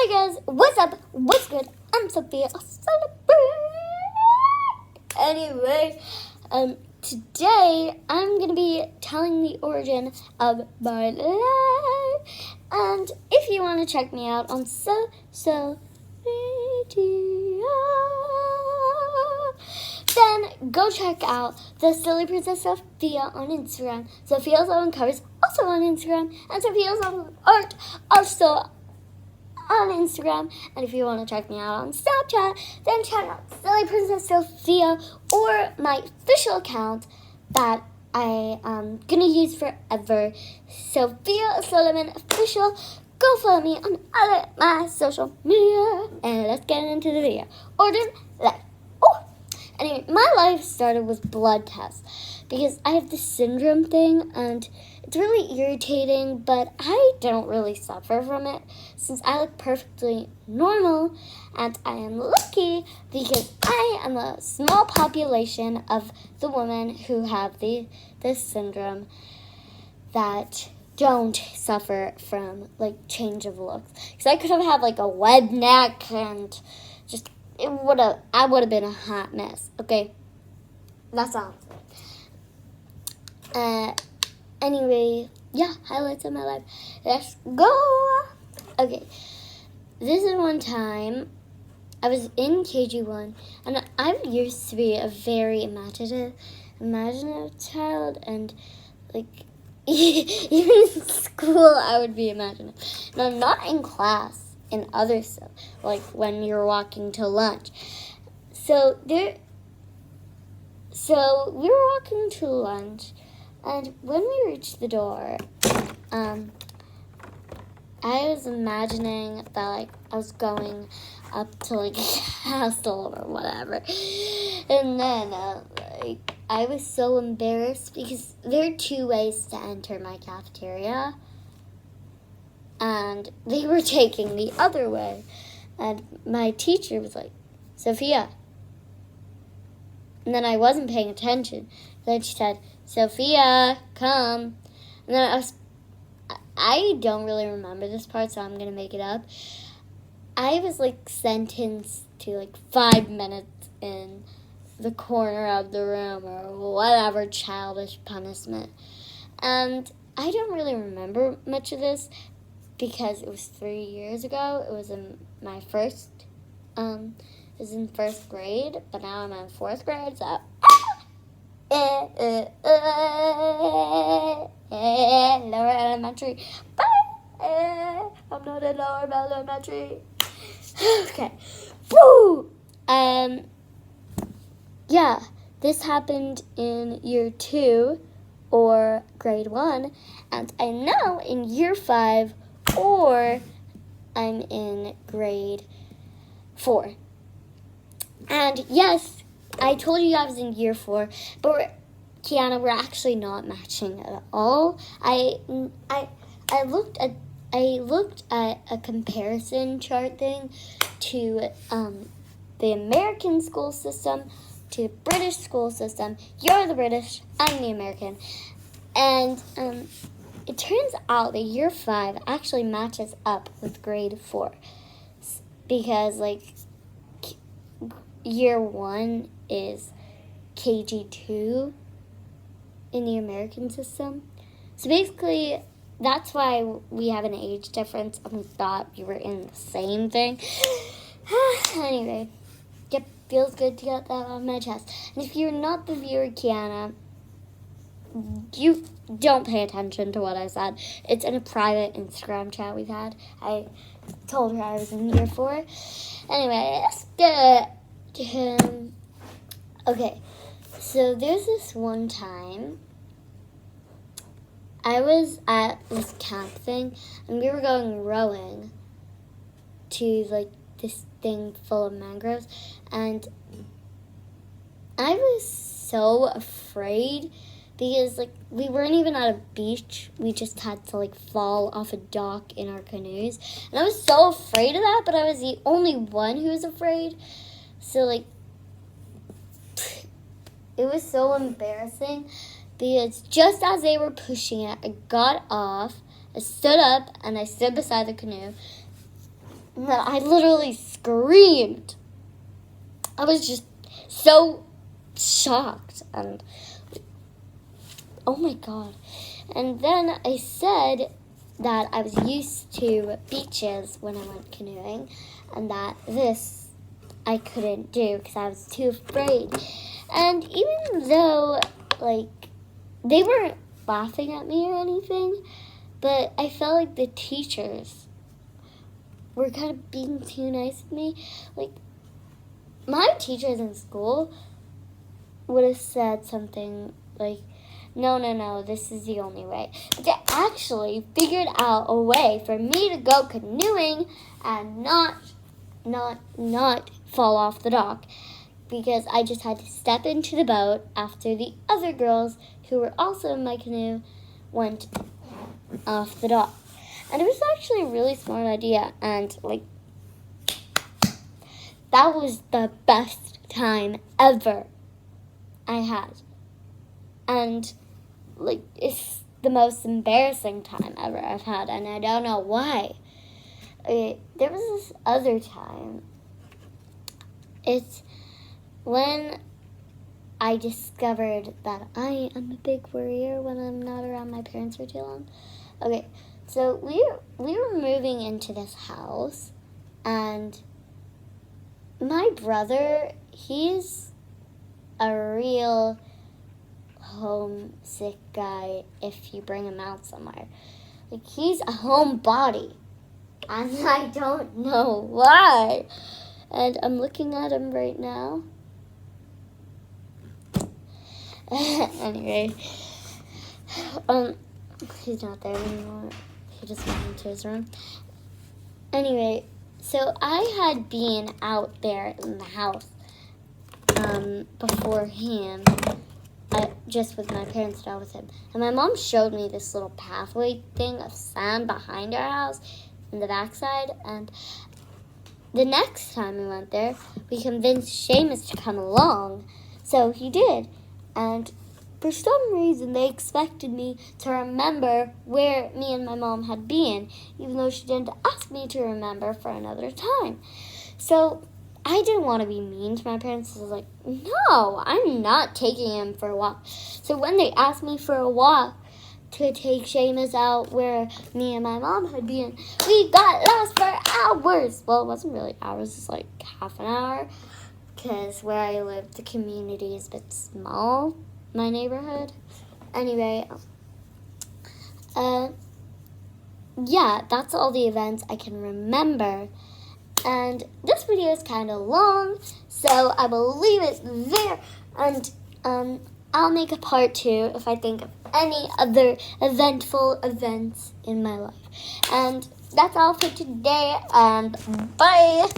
Hey guys, what's up? What's good? I'm Sophia. Anyway, today I'm gonna be telling the origin of my life, and if you want to check me out on social media, then go check out the Silly Princess Sophia on Instagram. Sophia's Own Covers also on Instagram, and Sophia's Own Art also on Instagram. And if you want to check me out on Snapchat, then check out Silly Princess Sophia or my official account that I am gonna use forever, Sophia Solomon Official. Go follow me on all my social media, and let's get into the video. Origin life. Anyway, my life started with blood tests because I have this syndrome thing, and it's really irritating, but I don't really suffer from it since I look perfectly normal, and I am lucky because I am a small population of the women who have this syndrome that don't suffer from change of looks. Because I could have had a web neck and just I would have been a hot mess. Okay, that's all. Anyway, yeah, highlights of my life. Let's go. Okay, this is one time I was in KG1, and I used to be a very imaginative child, and even in school I would be imaginative. Now, not in class. In other stuff, like when you're walking to lunch. So we were walking to lunch, and when we reached the door, I was imagining that I was going up to a castle or whatever, and then I was so embarrassed because there are two ways to enter my cafeteria. And they were taking the other way. And my teacher was like, Sophia. And then I wasn't paying attention. Then she said, Sophia, come. And then I don't really remember this part, so I'm going to make it up. I was sentenced to 5 minutes in the corner of the room or whatever childish punishment. And I don't really remember much of this, because it was 3 years ago. It was in my first, it was in first grade, but now I'm in fourth grade, so, lower elementary, I'm not in lower elementary, okay, woo, yeah, this happened in year 2, or grade 1, and I'm now in year 5, or I'm in grade 4. And yes, I told you I was in year 4, but Kiana, we're actually not matching at all. I looked at a comparison chart thing to the American school system, to the British school system. You're the British, I'm the American, and it turns out that year 5 actually matches up with grade 4 because, year 1 is KG2 in the American system. So basically, that's why we have an age difference, and we thought we were in the same thing. Anyway, yep, feels good to get that off my chest. And if you're not the viewer, Kiana, you don't pay attention to what I said. It's in a private Instagram chat we've had. I told her I was in year 4. Anyway, let's get to him. Okay, so there's this one time I was at this camp thing, and we were going rowing to this thing full of mangroves, and I was so afraid because we weren't even at a beach. We just had to fall off a dock in our canoes. And I was so afraid of that, but I was the only one who was afraid. So it was so embarrassing because just as they were pushing it, I got off, I stood up, and I stood beside the canoe. And then I literally screamed. I was just so shocked and oh my god. And then I said that I was used to beaches when I went canoeing and that this I couldn't do because I was too afraid. And even though, like, they weren't laughing at me or anything, but I felt like the teachers were kind of being too nice with me. Like, my teachers in school would have said something like, no, this is the only way. But they actually figured out a way for me to go canoeing and not fall off the dock, because I just had to step into the boat after the other girls who were also in my canoe went off the dock. And it was actually a really smart idea, and like that was the best time ever I had. And like it's the most embarrassing time ever I've had, and I don't know why. There was this other time. It's when I discovered that I am a big worrier when I'm not around my parents for too long. Okay, so we were moving into this house, and my brother, he's a real homesick guy if you bring him out somewhere. Like, he's a homebody, and I don't know why. And I'm looking at him right now. Anyway, he's not there anymore. He just went into his room. Anyway, so I had been out there in the house beforehand, just with my parents, not with him. And my mom showed me this little pathway thing of sand behind our house in the backside. And the next time we went there, we convinced Seamus to come along. So he did. And for some reason, they expected me to remember where me and my mom had been, even though she didn't ask me to remember for another time. So I didn't want to be mean to my parents. I was like, no, I'm not taking him for a walk. So when they asked me for a walk to take Seamus out where me and my mom had been, we got lost for hours. Well, it wasn't really hours. It was like half an hour, because where I live, the community is a bit small, my neighborhood. Anyway, yeah, that's all the events I can remember. And this video is kind of long, so I will leave it there. And I'll make a part 2 if I think of any other eventful events in my life. And that's all for today, and bye!